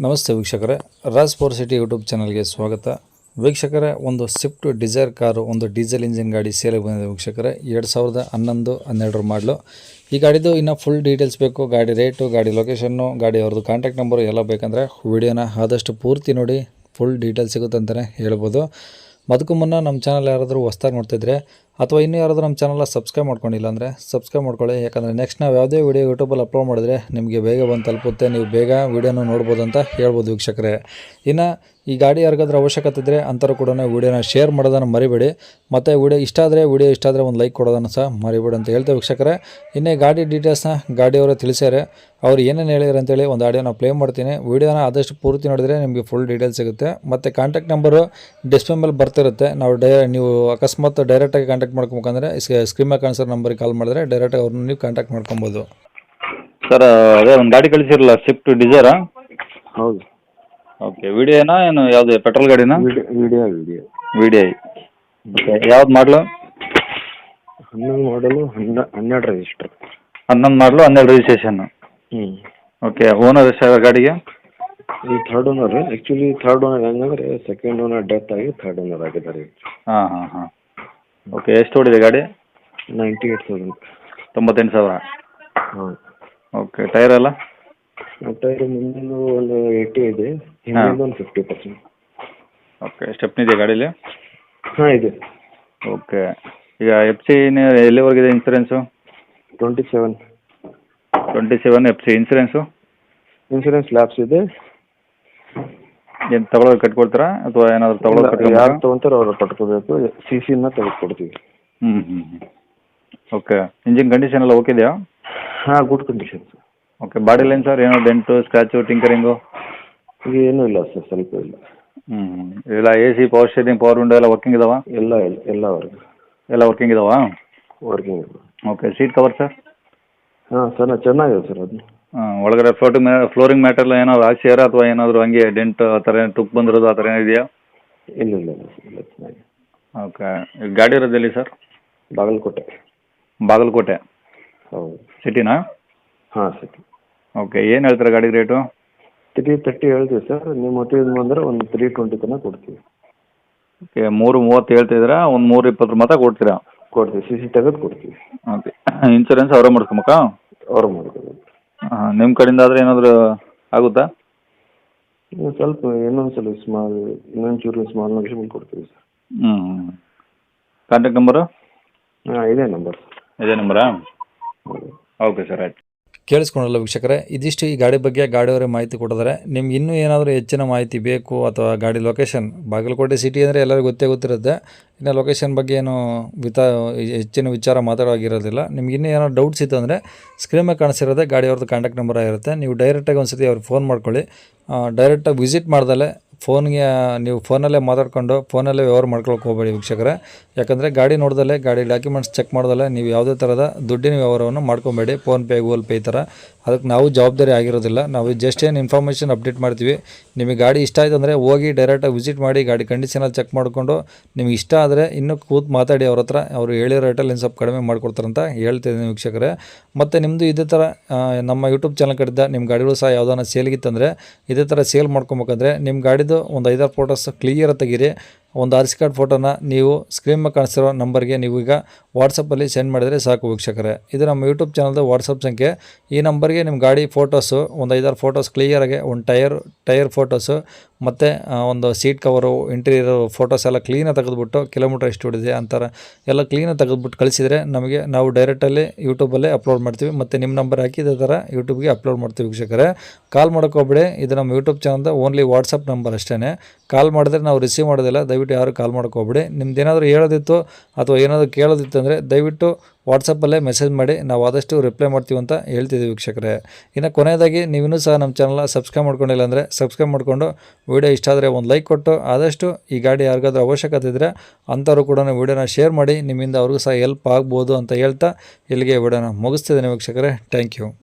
ನಮಸ್ತೆ ವೀಕ್ಷಕರೇ, Raj power city YouTube ಚಾನಲ್ಗೆ ಸ್ವಾಗತ. ವೀಕ್ಷಕರೇ, ಒಂದು ಸ್ವಿಫ್ಟ್ ಡಿಸೈರ್ ಕಾರು, ಒಂದು ಡೀಸೆಲ್ ಇಂಜಿನ್ ಗಾಡಿ ಸೇಲಿಗೆ ಬಂದಿದೆ ವೀಕ್ಷಕರೇ. 2011-12 ಮಾಡಲು. ಈ ಗಾಡಿದು ಇನ್ನೂ ಫುಲ್ ಡೀಟೇಲ್ಸ್ ಬೇಕು, ಗಾಡಿ ರೇಟು, ಗಾಡಿ ಲೊಕೇಶನ್ನು, ಗಾಡಿ ಅವ್ರದ್ದು ಕಾಂಟ್ಯಾಕ್ಟ್ ನಂಬರು ಎಲ್ಲ ಬೇಕಂದರೆ ವಿಡಿಯೋನ ಆದಷ್ಟು ಪೂರ್ತಿ ನೋಡಿ, ಫುಲ್ ಡೀಟೇಲ್ಸ್ ಸಿಗುತ್ತೆ ಅಂತಲೇ ಹೇಳ್ಬೋದು. ಅದಕ್ಕೂ ಮುನ್ನ ನಮ್ಮ ಚಾನಲ್ ಯಾರಾದರೂ ಹೊಸ್ದಾಗಿ ನೋಡ್ತಿದ್ರೆ ಅಥವಾ ಇನ್ನೂ ಯಾರಾದರೂ ನಮ್ಮ ಚಾನಲ್ನ ಸಬ್ಸ್ಕ್ರೈಬ್ ಮಾಡ್ಕೊಂಡಿಲ್ಲ ಅಂದರೆ ಸಬ್ಸ್ಕ್ರೈಬ್ ಮಾಡ್ಕೊಳ್ಳಿ. ಯಾಕಂದರೆ ನೆಕ್ಸ್ಟ್ ನಾವು ಯಾವುದೇ ವೀಡಿಯೋ ಯೂಟ್ಯೂಬಲ್ಲಿ ಅಪ್ಲೋಡ್ ಮಾಡಿದ್ರೆ ನಿಮಗೆ ಬೇಗ ಬಂದು ತಲುಪುತ್ತೆ, ನೀವು ಬೇಗ ವೀಡಿಯೋನ ನೋಡ್ಬೋದು ಅಂತ ಹೇಳ್ಬೋದು ವೀಕ್ಷಕರೇ. ಇನ್ನು ಈ ಗಾಡಿ ಯಾರಿಗಾದ್ರೂ ಅವಶ್ಯಕತೆ ಇದ್ದರೆ ಅಂಥವ್ರು ಕೂಡ ವೀಡಿಯೋನ ಶೇರ್ ಮಾಡೋದನ್ನು ಮರಿಬೇಡಿ. ಮತ್ತು ವಿಡಿಯೋ ಇಷ್ಟ ಆದರೆ ಒಂದು ಲೈಕ್ ಕೊಡೋದನ್ನು ಸಹ ಮರಿಬೇಡಿ ಅಂತ ಹೇಳ್ತೇವೆ ವೀಕ್ಷಕರೇ. ಇನ್ನೇ ಗಾಡಿ ಡೀಟೇಲ್ಸ್ನ ಗಾಡಿಯವರೇ ತಿಳಿಸ್ಯಾರೆ, ಅವ್ರು ಏನೇನು ಹೇಳಿದ್ರು ಅಂತೇಳಿ ಒಂದು ಆಡಿಯೋನ ಪ್ಲೇ ಮಾಡ್ತೀನಿ. ವೀಡಿಯೋನ ಆದಷ್ಟು ಪೂರ್ತಿ ನೋಡಿದರೆ ನಿಮಗೆ ಫುಲ್ ಡೀಟೇಲ್ಸ್ ಸಿಗುತ್ತೆ. ಮತ್ತು ಕಾಂಟ್ಯಾಕ್ಟ್ ನಂಬರು ಡಿಸ್ಪ್ಲೇ ಮೇಲೆ ಬರ್ತಿರುತ್ತೆ. ನೀವು ಅಕಸ್ಮಾತ್ ಡೈರೆಕ್ಟಾಗಿ ಕಾಂಟ್ಯಾಕ್ಟ್ ಮಾಡ್ಕೊಬೇಕಂದ್ರೆ ಸ್ಕ್ರೀನ್ ಮೇಲೆ ಕಾಣಿಸೋ ನಂಬರಿಗೆ ಕಾಲ್ ಮಾಡಿದ್ರೆ ಡೈರೆಕ್ಟಾಗಿ ಅವ್ರನ್ನ ನೀವು ಕಾಂಟ್ಯಾಕ್ಟ್ ಮಾಡ್ಕೊಬೋದು. ಸರ್, ಅದೇ ಒಂದು ಗಾಡಿ ಕಳಿಸಿರಲ್ಲ, ಸ್ವಿಫ್ಟ್ ಡಿಸೈರಾ? ಹೌದು. ಓಕೆ, ವಿಡಿಯೋನಾ ಏನು ಯಾವುದು, ಪೆಟ್ರೋಲ್ ಗಾಡಿನಾ? Video V D I. Okay, ಯಾವ್ದು ಮಾಡಲು? 11 ಮಾಡಲು, 12 ರಿಜಿಸ್ಟರ್. 11 ಮಾಡಲು, 12 ರಿಜಿಸ್ಟ್ರೇಷನ್. ಓಕೆ, ಓನರ್ ಎಷ್ಟು ಗಾಡಿಗೆ? ಈ third owner. Actually third owner ಹೆಂಗಂದ್ರೆ ಸೆಕೆಂಡ್ ಓನರ್ ಡೆತ್ ಆಗಿ ಥರ್ಡ್ ಓನರ್ ಆಗಿದ್ದಾರೆ. ಹಾಂ. ಓಕೆ, ಎಷ್ಟು ಓಡಿದೆ ಗಾಡಿ? 98,000. 98,000. ಹಾಂ. ಓಕೆ, ಟೈರ್ ಎಲ್ಲ? ಟೈರ್ ಮುಂದಿನ ಒಂದು 80 ಇದೆ, ಹಿಂದಿನ ಒಂದು 50%. ಓಕೆ, ಸ್ಟೆಪ್ನಿ ಇದೆ ಗಾಡೀಲಿ? ಹಾಂ, ಇದೆ. ಓಕೆ, ಈಗ ಎಫ್ ಸಿ ಎಲ್ಲಿವರೆಗಿದೆ insurance? 27 F C insurance? Insurance labs ಇದೆ. ಏನು ತಗೊಳ್ಳೋದು ಕಟ್ಕೊಡ್ತೀರಾ ಅಥವಾ ಏನಾದರೂ ತಗೊಳ್ಳೋದು ಯಾರು ತೊಗೊಂತಾರೋ ಅವ್ರು ಕಟ್ಕೋಬೇಕು. CCನ ತೆಗೆದುಕೊಡ್ತೀವಿ. ಓಕೆ, ಇಂಜಿನ್ ಕಂಡೀಷನ್ ಎಲ್ಲ ಓಕೆ ಇದೆಯಾ? ಹಾಂ, good condition. Okay, body line sir ಏನೋ ಡೆಂಟು, ಸ್ಕ್ರ್ಯಾಚು, ಟಿಂಕರಿಂಗು? ಈಗ ಏನೂ ಇಲ್ಲ ಸರ್, ಸ್ವಲ್ಪ ಇಲ್ಲ. ಇಲ್ಲ AC, power steering, power window ಎಲ್ಲ ವರ್ಕಿಂಗ್ ಇದಾವಾ? ಎಲ್ಲ ವರ್ಕಿಂಗ್ ಇದಾವಾ? ವರ್ಕಿಂಗ್ ಇದೆ. Okay, seat cover sir? ಹಾಂ ಸರ್, ಚೆನ್ನಾಗಿದೆ ಸರ್. ಅದು ಒಳಗಡೆ ಫ್ಲೋರಿಂಗ್ ಮ್ಯಾಟರ್ ಏನಾದ್ರು ಹಾಕ್ಸಿಯಾರ ಅಥವಾ ಏನಾದರೂ ಹಂಗೆ ಡೆಂಟ್ ಆ ಥರ ಏನು ತುಕ್ಕು ಬಂದಿರೋದು ಆ ಥರ ಏನಿದೆಯಾ? ಇಲ್ಲ ಚೆನ್ನಾಗಿದೆ. ಓಕೆ, ಗಾಡಿ ಇರೋದು ಎಲ್ಲಿ ಸರ್? ಬಾಗಲಕೋಟೆ. ಹೌದು. ಸಿಟಿನಾ? ಹಾಂ, ಸಿಟಿ. ಓಕೆ, ಏನು ಹೇಳ್ತಾರೆ ಗಾಡಿ ರೇಟು? 330 ಹೇಳ್ತೀವಿ ಸರ್. ನಿಮ್ಮ ಹೊತ್ತಿಗೆ ಬಂದರೆ ಒಂದು 320 ತನಕ ಕೊಡ್ತೀವಿ. ಓಕೆ, 330 ಹೇಳ್ತಿದ್ದೀರಾ, ಒಂದು 320 ಮಾತ್ರ ಕೊಡ್ತೀರಾ? ಕೊಡ್ತೀವಿ, CC ತೆಗೆದು ಕೊಡ್ತೀವಿ. ಓಕೆ, ಇನ್ಸೂರೆನ್ಸ್ ಅವರೇ ಮಾಡಿಸ್ಕೊಬೇಕಾ? ಅವ್ರು ಮಾಡ್ಕೋಬೇಕು. ಹಾಂ, ನಿಮ್ಮ ಕಡೆಯಿಂದ ಆದರೆ ಏನಾದರೂ ಆಗುತ್ತಾ? ಸ್ವಲ್ಪ ಇನ್ನೊಂದ್ಸಲ ಇನ್ನೊಂಚೂರು ಸ್ಮಾಲ್ ನೆಗೋಷಿಯಬಲ್ ಕೊಡ್ತೀವಿ ಸರ್. Contact number? ಹಾಂ, ಇದೇ ನಂಬರಾ? ಓಕೆ ಸರ್, ಆಯ್ತು. ಕೇಳಿಸ್ಕೊಂಡಲ್ಲ ವೀಕ್ಷಕರೇ, ಇದಿಷ್ಟು ಈ ಗಾಡಿ ಬಗ್ಗೆ ಗಾಡಿಯವರೇ ಮಾಹಿತಿ ಕೊಟ್ಟಿದ್ದಾರೆ. ನಿಮ್ಗೆ ಇನ್ನೂ ಏನಾದರೂ ಹೆಚ್ಚಿನ ಮಾಹಿತಿ ಬೇಕು ಅಥವಾ ಗಾಡಿ ಲೊಕೇಶನ್, ಬಾಗಲಕೋಟೆ ಸಿಟಿ ಅಂದರೆ ಎಲ್ಲರಿಗೂ ಗೊತ್ತಿರುತ್ತೆ. ಇನ್ನು ಲೊಕೇಶನ್ ಬಗ್ಗೆ ಏನು ಹೆಚ್ಚಿನ ವಿಚಾರ ಮಾತಾಡೋಗಿರೋದಿಲ್ಲ. ನಿಮ್ಗೆ ಇನ್ನೂ ಏನೋ ಡೌಟ್ಸ್ ಇತ್ತು ಅಂದರೆ ಸ್ಕ್ರೀನ್ ಮೇಲೆ ಕಾಣಿಸಿರೋದೇ ಗಾಡಿಯವ್ರದ್ದು ಕಾಂಟ್ಯಾಕ್ಟ್ ನಂಬರ್ ಆಗಿರುತ್ತೆ. ನೀವು ಡೈರೆಕ್ಟಾಗಿ ಒಂದು ಸತಿ ಅವ್ರಿಗೆ ಫೋನ್ ಮಾಡ್ಕೊಳ್ಳಿ. ಡೈರೆಕ್ಟಾಗಿ ವಿಸಿಟ್ ಮಾಡ್ದಲೇ ಫೋನ್ಗೆ ನೀವು ಫೋನಲ್ಲೇ ಮಾತಾಡ್ಕೊಂಡು ಫೋನಲ್ಲೇ ವ್ಯವಹಾರ ಮಾಡ್ಕೊಳಕ್ಕೆ ಹೋಗಬೇಡಿ ವೀಕ್ಷಕರೇ. ಯಾಕಂದರೆ ಗಾಡಿ ನೋಡ್ದಲೇ, ಗಾಡಿ ಡಾಕ್ಯುಮೆಂಟ್ಸ್ ಚೆಕ್ ಮಾಡ್ದಲೇ ನೀವು ಯಾವುದೇ ಥರದ ದುಡ್ಡಿನ ವ್ಯವಹಾರವನ್ನು ಮಾಡ್ಕೊಬೇಡಿ. ಫೋನ್ಪೇ, ಗೂಗಲ್ ಪೇ ಈ ಥರ. ಅದಕ್ಕೆ ನಾವು ಜವಾಬ್ದಾರಿ ಆಗಿರೋದಿಲ್ಲ. ನಾವು ಜಸ್ಟ್ ಏನು ಇನ್ಫಾರ್ಮೇಷನ್ ಅಪ್ಡೇಟ್ ಮಾಡ್ತೀವಿ. ನಿಮಗೆ ಗಾಡಿ ಇಷ್ಟ ಆಯಿತು ಅಂದರೆ ಹೋಗಿ ಡೈರೆಕ್ಟಾಗಿ ವಿಸಿಟ್ ಮಾಡಿ ಗಾಡಿ ಕಂಡೀಷನಲ್ಲಿ ಚೆಕ್ ಮಾಡಿಕೊಂಡು ನಿಮ್ಗೆ ಇಷ್ಟ ಆದರೆ ಇನ್ನೂ ಕೂತು ಮಾತಾಡಿ ಅವ್ರ ಹತ್ರ. ಅವರು ಹೇಳಿರೋ ರೇಟಲ್ಲಿ ಇನ್ನು ಸ್ವಲ್ಪ ಕಡಿಮೆ ಮಾಡಿಕೊಡ್ತಾರಂತ ಹೇಳ್ತಿದ್ದೀನಿ ವೀಕ್ಷಕರೇ. ಮತ್ತು ನಿಮ್ಮದು ಇದೇ ಥರ ನಮ್ಮ ಯೂಟ್ಯೂಬ್ ಚಾನಲ್ ಕಡೆಯಿಂದ ನಿಮ್ಮ ಗಾಡಿಗಳು ಸಹ ಯಾವುದಾನ ಸೇಲ್ಗಿತ್ತಂದರೆ ಇದೇ ಥರ ಸೇಲ್ ಮಾಡ್ಕೊಬೇಕಂದ್ರೆ ನಿಮ್ಮ ಗಾಡಿದು ಒಂದು 5-6 ಫೋಟೋಸ್ ಕ್ಲಿಯರ್ ತೆಗೀರಿ. ಒಂದು RC ಕಾರ್ಡ್ ಫೋಟೋನ ನೀವು ಸ್ಕ್ರೀನ್ ಮೇಲೆ ಕಾಣಿಸ್ತಿರೋ ನಂಬರ್ಗೆ ನೀವು ಈಗ ವಾಟ್ಸಪ್ಪಲ್ಲಿ ಸೆಂಡ್ ಮಾಡಿದರೆ ಸಾಕು ವೀಕ್ಷಕರೇ. ಇದು ನಮ್ಮ ಯೂಟ್ಯೂಬ್ ಚಾನಲ್ದು ವಾಟ್ಸಪ್ ಸಂಖ್ಯೆ. ಈ ನಂಬರ್ಗೆ ನಿಮ್ಮ ಗಾಡಿ ಫೋಟೋಸು ಒಂದು 5-6 ಫೋಟೋಸ್ ಕ್ಲಿಯರಾಗಿ, ಒಂದು ಟೈರ್ ಫೋಟೋಸು ಮತ್ತು ಒಂದು ಸೀಟ್ ಕವರು, ಇಂಟೀರಿಯರ್ ಫೋಟೋಸ್ ಎಲ್ಲ ಕ್ಲೀನಾಗಿ ತೆಗೆದುಬಿಟ್ಟು ಕಿಲೋಮೀಟರ್ ಎಷ್ಟು ಹೊಡಿದೆ ಅಂತಾರೆ ಎಲ್ಲ ಕ್ಲೀನಾಗಿ ತೆಗೆದುಬಿಟ್ಟು ಕಳಿಸಿದರೆ ನಮಗೆ ನಾವು ಡೈರೆಕ್ಟಲ್ಲಿ ಯೂಟ್ಯೂಬಲ್ಲೇ ಅಪ್ಲೋಡ್ ಮಾಡ್ತೀವಿ. ಮತ್ತು ನಿಮ್ಮ ನಂಬರ್ ಹಾಕಿ ಇದೇ ಥರ ಯೂಟ್ಯೂಬ್ಗೆ ಅಪ್ಲೋಡ್ ಮಾಡ್ತೀವಿ ವೀಕ್ಷಕರೇ. ಕಾಲ್ ಮಾಡೋಕ್ಕೋಗ್ಬೇಡಿ, ಇದು ನಮ್ಮ ಯೂಟ್ಯೂಬ್ ಚಾನಲ್ದು ಓನ್ಲಿ ವಾಟ್ಸಪ್ ನಂಬರ್ ಅಷ್ಟೇ. ಕಾಲ್ ಮಾಡಿದ್ರೆ ನಾವು ರಿಸೀವ್ ಮಾಡೋದಿಲ್ಲ, ದಯವಿಟ್ಟು ಯಾರು ಕಾಲ್ ಮಾಡೋಕ್ಕೋಗ್ಬೇಡಿ. ನಿಮ್ದು ಏನಾದರೂ ಹೇಳೋದಿತ್ತು ಅಥವಾ ಏನಾದರೂ ಕೇಳೋದಿತ್ತು ಅಂದರೆ ದಯವಿಟ್ಟು ವಾಟ್ಸಪ್ಪಲ್ಲೇ ಮೆಸೇಜ್ ಮಾಡಿ, ನಾವು ಆದಷ್ಟು ರಿಪ್ಲೈ ಮಾಡ್ತೀವಿ ಅಂತ ಹೇಳ್ತಿದ್ದೀವಿ ವೀಕ್ಷಕರೇ. ಇನ್ನು ಕೊನೆಯದಾಗಿ ನೀವಿನ್ನೂ ಸಹ ನಮ್ಮ ಚಾನಲ್ನ ಸಬ್ಸ್ಕ್ರೈಬ್ ಮಾಡ್ಕೊಂಡಿಲ್ಲ ಅಂದರೆ ಸಬ್ಸ್ಕ್ರೈಬ್ ಮಾಡಿಕೊಂಡು ವಿಡಿಯೋ ಇಷ್ಟ ಆದರೆ ಒಂದು ಲೈಕ್ ಕೊಟ್ಟು ಆದಷ್ಟು ಈ ಗಾಡಿ ಯಾರಿಗಾದ್ರೂ ಅವಶ್ಯಕತೆ ಇದ್ದರೆ ಅಂಥವ್ರು ಕೂಡ ವಿಡಿಯೋನ ಶೇರ್ ಮಾಡಿ, ನಿಮ್ಮಿಂದ ಅವ್ರಿಗೂ ಸಹ ಹೆಲ್ಪ್ ಆಗ್ಬೋದು ಅಂತ ಹೇಳ್ತಾ ಇಲ್ಲಿಗೆ ವಿಡಿಯೋನ ಮುಗಿಸ್ತಿದ್ದೀನಿ ವೀಕ್ಷಕರೇ. Thank you.